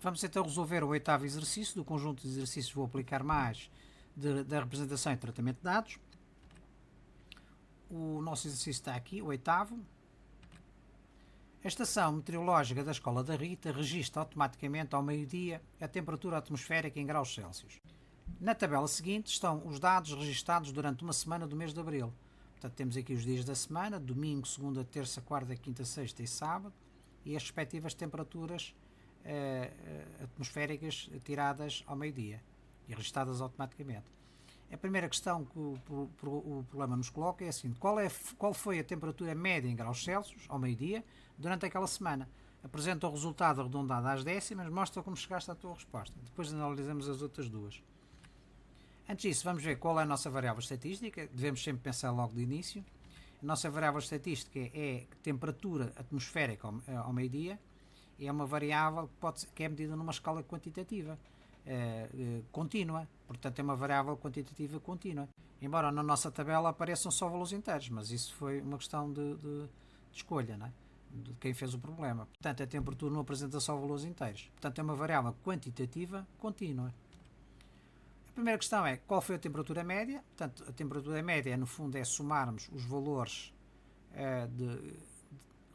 Vamos então resolver o oitavo exercício. Do conjunto de exercícios vou aplicar mais da representação e tratamento de dados. O nosso exercício está aqui, o oitavo. A estação meteorológica da Escola da Rita registra automaticamente ao meio-dia a temperatura atmosférica em graus Celsius. Na tabela seguinte estão os dados registados durante uma semana do mês de abril. Portanto, temos aqui os dias da semana, domingo, segunda, terça, quarta, quinta, sexta e sábado, e as respectivas temperaturas atmosféricas tiradas ao meio-dia e registadas automaticamente. A primeira questão que o problema nos coloca é assim: qual foi a temperatura média em graus Celsius ao meio-dia durante aquela semana? Apresenta o resultado arredondado às décimas, mostra como chegaste à tua resposta. Depois analisamos as outras duas. Antes disso, vamos ver qual é a nossa variável estatística. Devemos sempre pensar logo de início. A nossa variável estatística é a temperatura atmosférica ao meio-dia. É uma variável que é medida numa escala quantitativa contínua. Portanto, é uma variável quantitativa contínua. Embora na nossa tabela apareçam só valores inteiros, mas isso foi uma questão de escolha, não é? De quem fez o problema. Portanto, a temperatura não apresenta só valores inteiros. Portanto, é uma variável quantitativa contínua. A primeira questão é qual foi a temperatura média. Portanto, a temperatura média, no fundo, é somarmos os valores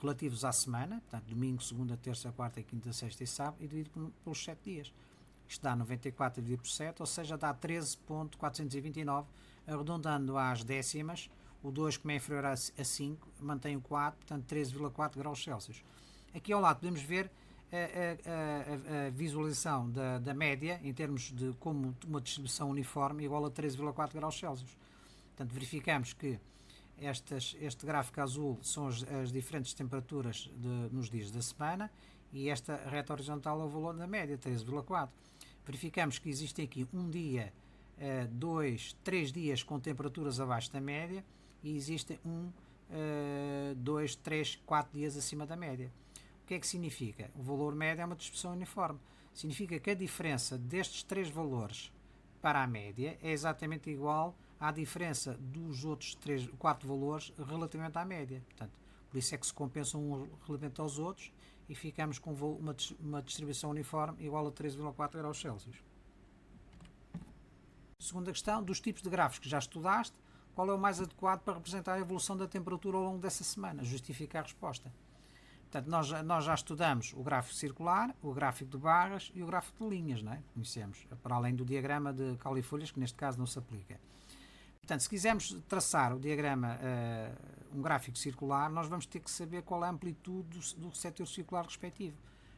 relativos à semana, portanto, domingo, segunda, terça, quarta, quinta, sexta e sábado, e dividido pelos 7 dias. Isto dá 94 dividido por 7, ou seja, dá 13.429, arredondando às décimas. O 2, como é inferior a 5, mantém o 4, portanto 13,4 graus Celsius. Aqui ao lado podemos ver a visualização da média em termos de como uma distribuição uniforme igual a 13,4 graus Celsius. Portanto, verificamos que este gráfico azul são as diferentes temperaturas nos dias da semana e esta reta horizontal é o valor da média, 13,4. Verificamos que existe aqui um dia, 2, 3 dias com temperaturas abaixo da média e existem 2, 3, 4 dias acima da média. O que é que significa? O valor médio é uma distribuição uniforme. Significa que a diferença destes 3 valores para a média é exatamente igual à diferença dos outros 4 valores relativamente à média. Portanto, por isso é que se compensam uns relativamente aos outros e ficamos com uma distribuição uniforme igual a 13,4 graus Celsius. Segunda questão: dos tipos de gráficos que já estudaste, qual é o mais adequado para representar a evolução da temperatura ao longo dessa semana? Justifica a resposta. Portanto, nós já estudamos o gráfico circular, o gráfico de barras e o gráfico de linhas, não é? Conhecemos, para além do diagrama de caulifolhas, que neste caso não se aplica. Portanto, se quisermos traçar o diagrama, um gráfico circular, nós vamos ter que saber qual é a amplitude do setor circular respectivo.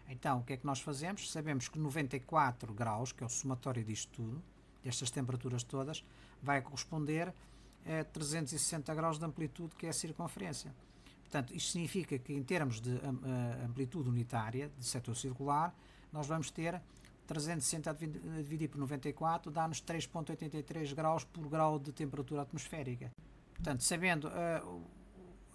Então, o que é que nós fazemos? Sabemos que 94 graus, que é o somatório disto tudo, destas temperaturas todas, vai corresponder a 360 graus de amplitude, que é a circunferência. Portanto, isto significa que em termos de amplitude unitária de setor circular, nós vamos ter 360 dividido por 94 dá-nos 3,83 graus por grau de temperatura atmosférica. Portanto, sabendo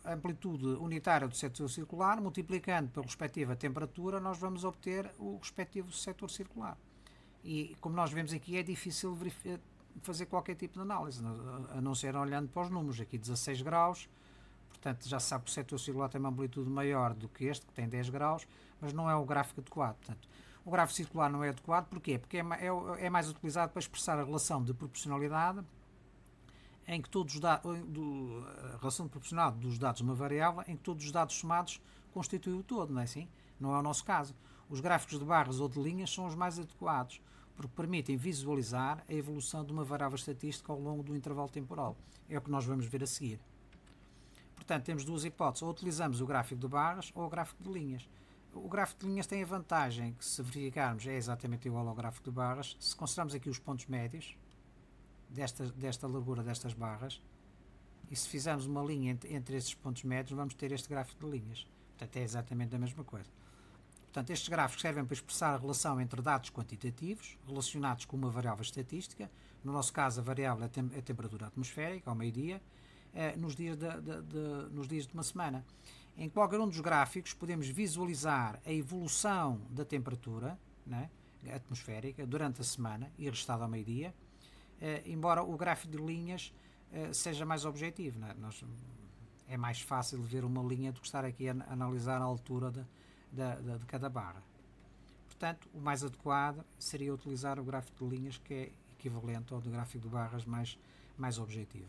a amplitude unitária do setor circular, multiplicando pela respectiva temperatura, nós vamos obter o respectivo setor circular. E, como nós vemos aqui, é difícil fazer qualquer tipo de análise, a não ser olhando para os números. Aqui 16 graus, portanto já se sabe que o setor circular tem uma amplitude maior do que este, que tem 10 graus, mas não é o gráfico adequado. Portanto, o gráfico circular não é adequado, porquê? Porque é mais utilizado para expressar a relação de proporcionalidade, em que todos os dados, a relação de proporcionalidade dos dados de uma variável, em que todos os dados somados constituem o todo, não é assim? Não é o nosso caso. Os gráficos de barras ou de linhas são os mais adequados, porque permitem visualizar a evolução de uma variável estatística ao longo do intervalo temporal. É o que nós vamos ver a seguir. Portanto, temos duas hipóteses: ou utilizamos o gráfico de barras ou o gráfico de linhas. O gráfico de linhas tem a vantagem que, se verificarmos, é exatamente igual ao gráfico de barras. Se considerarmos aqui os pontos médios desta largura destas barras, e se fizermos uma linha entre esses pontos médios, vamos ter este gráfico de linhas. Portanto, é exatamente a mesma coisa. Portanto, estes gráficos servem para expressar a relação entre dados quantitativos relacionados com uma variável estatística. No nosso caso, a variável é a temperatura atmosférica, ao meio-dia, nos dias de uma semana. Em qualquer um dos gráficos podemos visualizar a evolução da temperatura, né, atmosférica durante a semana e restada ao meio-dia, embora o gráfico de linhas seja mais objetivo. Né? É mais fácil ver uma linha do que estar aqui a analisar a altura de cada barra. portanto, o mais adequado seria utilizar o gráfico de linhas, que é equivalente ao do gráfico de barras mais objetivo.